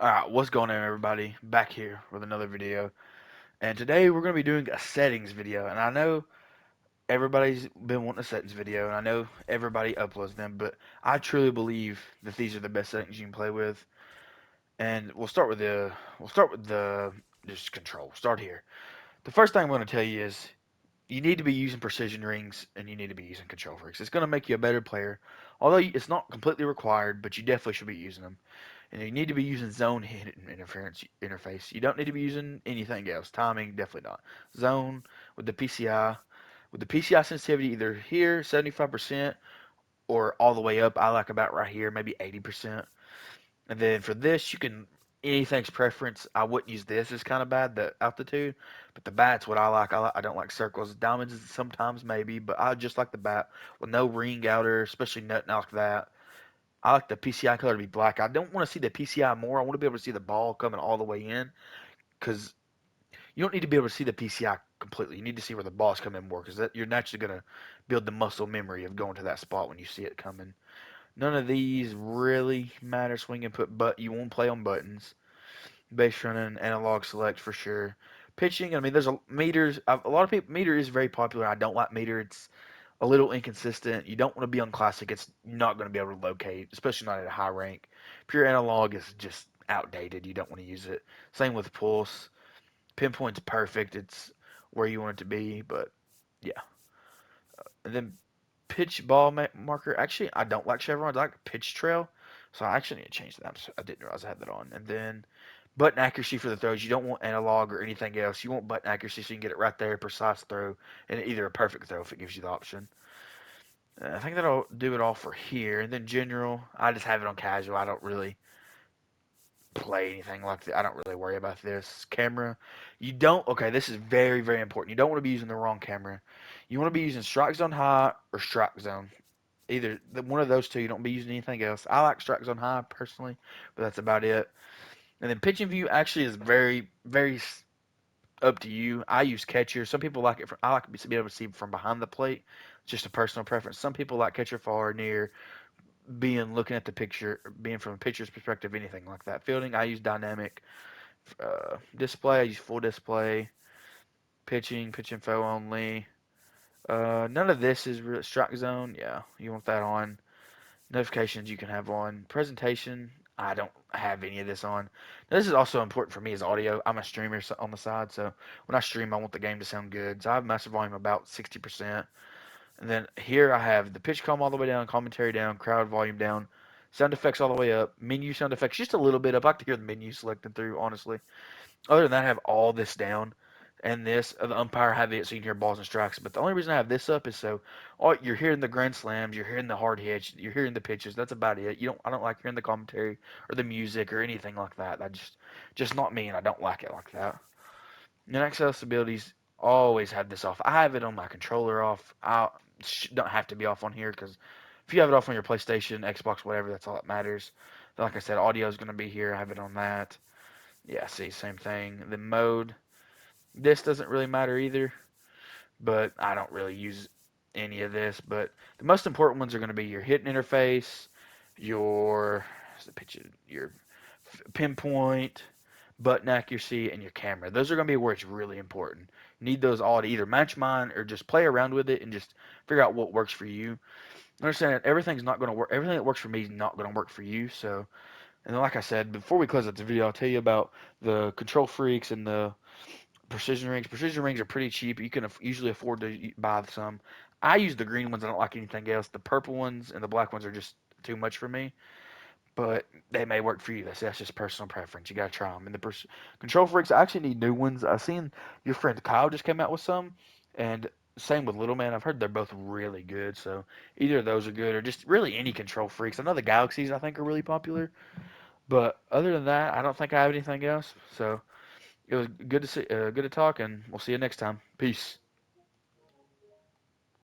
Alright, what's going on everybody? Back here with another video. And today we're going to be doing a settings video. And I know everybody's been wanting a settings video, and I know everybody uploads them, but I truly believe that these are the best settings you can play with. And we'll start with the just control. Start here. The first thing I'm going to tell you is you need to be using precision rings and you need to be using control freaks. It's going to make you a better player. Although it's not completely required, but you definitely should be using them. And you need to be using zone hit interference interface. You don't need to be using anything else. Timing, definitely not. Zone with the PCI. With the PCI sensitivity, either here, 75%, or all the way up. I like about right here, maybe 80%. And then for this, you can anything's preference. I wouldn't use this. It's kind of bad, the altitude. But the bat's what I like. I don't like circles. Diamonds sometimes maybe, but I just like the bat with no ring outer, especially nothing like that. I like the PCI color to be black. I don't want to see the PCI more. I want to be able to see the ball coming all the way in because you don't need to be able to see the PCI completely. You need to see where the ball's coming more because you're naturally going to build the muscle memory of going to that spot when you see it coming. None of these really matter swing input, but you won't play on buttons. Base running, analog select for sure. Pitching, I mean, there's a meters. A lot of people meter is very popular. I don't like meter. It's a little inconsistent. You don't want to be on classic. It's not going to be able to locate, especially not at a high rank. Pure analog is just outdated. You don't want to use it. Same with pulse. Pinpoint's perfect. It's where you want it to be, but yeah. And then pitch ball marker. Actually, I don't like chevrons. I like pitch trail. So I actually need to change that. I didn't realize I had that on. And then button accuracy for the throws. You don't want analog or anything else. You want button accuracy so you can get it right there, precise throw, and either a perfect throw if it gives you the option. I think that'll do it all for here. And then general, I just have it on casual. I don't really play anything like that. I don't really worry about this. Camera, you don't. Okay, this is very, very important. You don't want to be using the wrong camera. You want to be using strike zone high or strike zone. Either one of those two. You don't be using anything else. I like strike zone high personally, but that's about it. And then pitching view actually is very, very up to you. I use catcher. Some people like it. I like to be able to see from behind the plate. It's just a personal preference. Some people like catcher far near, being looking at the picture, being from a pitcher's perspective, anything like that. Fielding, I use dynamic. Display, I use full display. Pitch info only. None of this is real strike zone. Yeah, you want that on. Notifications you can have on. Presentation, I don't have any of this on. Now, this is also important for me as audio. I'm a streamer on the side, so when I stream, I want the game to sound good. So I have master volume about 60%. And then here I have the pitch calm all the way down, commentary down, crowd volume down, sound effects all the way up, menu sound effects just a little bit up. I like to hear the menu selected through, honestly. Other than that, I have all this down. And this, the umpire have it so you can hear balls and strikes. But the only reason I have this up is so you're hearing the grand slams, you're hearing the hard hits, you're hearing the pitches. That's about it. I don't like hearing the commentary or the music or anything like that. I just not me, and I don't like it like that. And accessibilities always have this off. I have it on my controller off. I don't have to be off on here because if you have it off on your PlayStation, Xbox, whatever, that's all that matters. Then, like I said, audio is going to be here. I have it on that. Yeah, see, same thing. The mode. This doesn't really matter either, but I don't really use any of this. But the most important ones are going to be your hit interface, your your pinpoint, button accuracy, and your camera. Those are going to be where it's really important. You need those all to either match mine or just play around with it and just figure out what works for you. Understand that everything's not going to work. Everything that works for me is not going to work for you. So, and then like I said, before we close out the video, I'll tell you about the control freaks and the precision rings. Precision rings are pretty cheap. You can usually afford to buy some. I use the green ones. I don't like anything else. The purple ones and the black ones are just too much for me, but they may work for you. That's just personal preference. You gotta try them. And the control freaks, I actually need new ones. I've seen your friend Kyle just came out with some, and same with Little Man. I've heard they're both really good. So either of those are good, or just really any control freaks. I know the Galaxies I think are really popular, but other than that, I don't think I have anything else. So it was good to see, good to talk, and we'll see you next time. Peace.